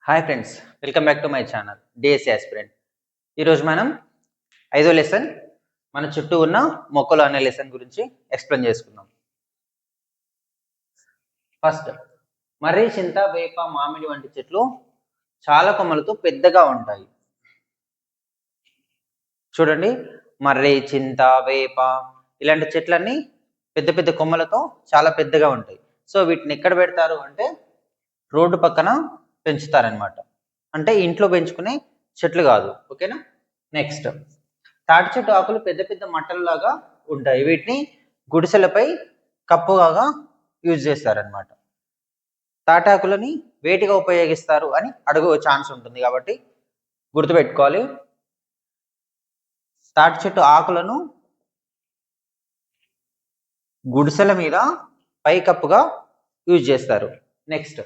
Hi friends, welcome back to my channel DSC aspirant. ఈరోజు మనం 5వ లెసన్ మన చుట్టూ ఉన్న మొక్కలు అనే లెసన్ గురించి ఎక్స్ప్లెయిన్ చేసుకుందాం. ఫస్ట్, మర్రి, చింత, వేప, మామిడి వంటి చెట్లు చాలా కొమ్మలతో పెద్దగా ఉంటాయి. చూడండి, మర్రి, చింత, వేప ఇలాంటి చెట్లన్నీ పెద్ద పెద్ద కొమ్మలతో చాలా పెద్దగా ఉంటాయి. సో వీటిని ఎక్కడ పెడతారు అంటే రోడ్డు పక్కన పెంచుతారనమాట. అంటే ఇంట్లో పెంచుకునే చెట్లు కాదు. ఓకేనా. నెక్స్ట్, తాటి చెట్టు ఆకులు పెద్ద పెద్ద మట్టలలాగా ఉంటాయి. వీటిని గుడిసెలపై కప్పుగా యూజ్ చేస్తారనమాట. తాటాకులని వేటిగా ఉపయోగిస్తారు అని అడుగు ఛాన్స్ ఉంటుంది, కాబట్టి గుర్తుపెట్టుకోవాలి. తాటి చెట్టు ఆకులను గుడిసెల మీద పై కప్పుగా యూజ్ చేస్తారు. నెక్స్ట్,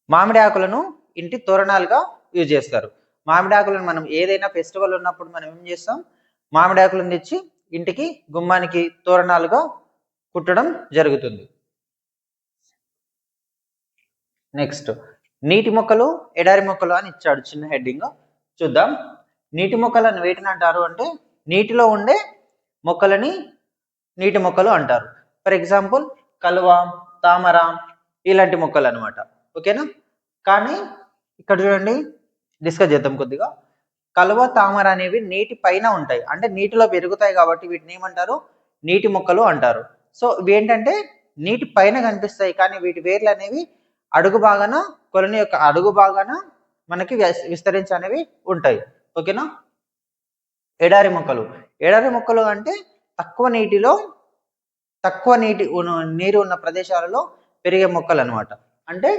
మామిడి ఆకులను ఇంటి తోరణాలుగా యూజ్ చేస్తారు. మామిడి ఆకులను మనం ఏదైనా ఫెస్టివల్ ఉన్నప్పుడు మనం ఏం చేస్తాం, మామిడి ఆకులను తెచ్చి ఇంటికి గుమ్మానికి తోరణాలుగా కుట్టడం జరుగుతుంది. నెక్స్ట్, నీటి మొక్కలు, ఎడారి మొక్కలు అని ఇచ్చాడు చిన్న హెడ్డింగ్. చూద్దాం. నీటి మొక్కలను వేటిని అంటారు అంటే నీటిలో ఉండే మొక్కలని నీటి మొక్కలు అంటారు. ఫర్ ఎగ్జాంపుల్ కలువ, తామర ఇలాంటి మొక్కలు అనమాట. ఓకేనా. కానీ ఇక్కడ చూడండి, డిస్కస్ చేద్దాం కొద్దిగా. కలువ, తామర అనేవి నీటి పైన ఉంటాయి, అంటే నీటిలో పెరుగుతాయి, కాబట్టి వీటిని ఏమంటారు, నీటి మొక్కలు అంటారు. సో ఇవి ఏంటంటే నీటి పైన కనిపిస్తాయి, కానీ వీటి వేర్లు అనేవి అడుగు భాగాన, కొలని యొక్క అడుగు భాగాన మనకి విస్తరించి అనేవి ఉంటాయి. ఓకేనా. ఎడారి మొక్కలు, ఎడారి మొక్కలు అంటే తక్కువ నీరు ఉన్న ప్రదేశాలలో పెరిగే మొక్కలు అనమాట. అంటే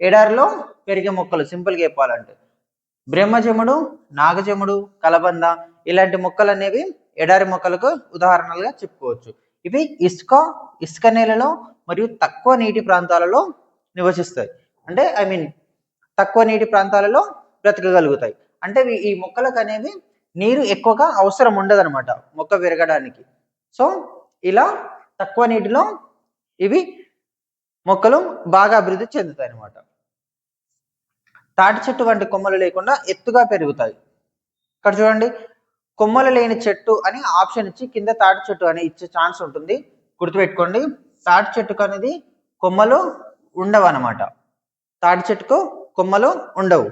ఎడారిలో పెరిగే మొక్కలు సింపుల్గా చెప్పాలంటే బ్రహ్మజముడు, నాగజముడు, కలబంద ఇలాంటి మొక్కలు అనేవి ఎడారి మొక్కలకు ఉదాహరణలుగా చెప్పుకోవచ్చు. ఇవి ఇసుక నేలలో మరియు తక్కువ నీటి ప్రాంతాలలో నివసిస్తాయి. అంటే తక్కువ నీటి ప్రాంతాలలో బ్రతకగలుగుతాయి. అంటే ఈ మొక్కలకు అనేవి నీరు ఎక్కువగా అవసరం ఉండదన్నమాట మొక్క పెరగడానికి. సో ఇలా తక్కువ నీటిలో ఇవి మొక్కలు బాగా అభివృద్ధి చెందుతాయి అన్నమాట. తాటి చెట్టు వంటి కొమ్మలు లేకుండా ఎత్తుగా పెరుగుతాయి. ఇక్కడ చూడండి, కొమ్మలు లేని చెట్టు అని ఆప్షన్ ఇచ్చి కింద తాటి చెట్టు అని ఇచ్చే ఛాన్స్ ఉంటుంది. గుర్తుపెట్టుకోండి, తాటి చెట్టుకు అనేది కొమ్మలు ఉండవు అన్నమాట. తాటి చెట్టుకు కొమ్మలు ఉండవు.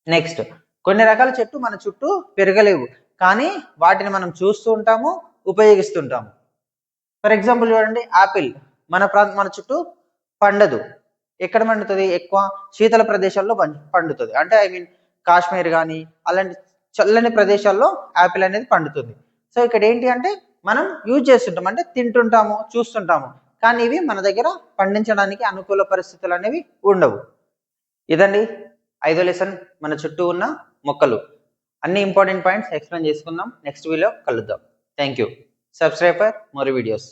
నెక్స్ట్, కొన్ని రకాల చెట్టు మన చుట్టూ పెరగలేవు, కానీ వాటిని మనం చూస్తూ ఉంటాము, ఉపయోగిస్తుంటాము. ఫర్ ఎగ్జాంపుల్ చూడండి, ఆపిల్ మన చుట్టూ పండదు. ఎక్కడ పండుతుంది, ఎక్కువ శీతల ప్రదేశాల్లో పండుతుంది. అంటే కాశ్మీర్ కానీ అలాంటి చల్లని ప్రదేశాల్లో యాపిల్ అనేది పండుతుంది. సో ఇక్కడ ఏంటి అంటే మనం యూజ్ చేస్తుంటాం, అంటే తింటుంటాము, చూస్తుంటాము, కానీ ఇవి మన దగ్గర పండించడానికి అనుకూల పరిస్థితులు అనేవి ఉండవు. ఇదండి 5వ లెసన్, మన చుట్టూ ఉన్న మొక్కలు. అన్ని ఇంపార్టెంట్ పాయింట్స్ ఎక్స్ప్లెయిన్ చేసుకుందాం. నెక్స్ట్ వీడియో కలుద్దాం. Thank you. Subscribe for more videos.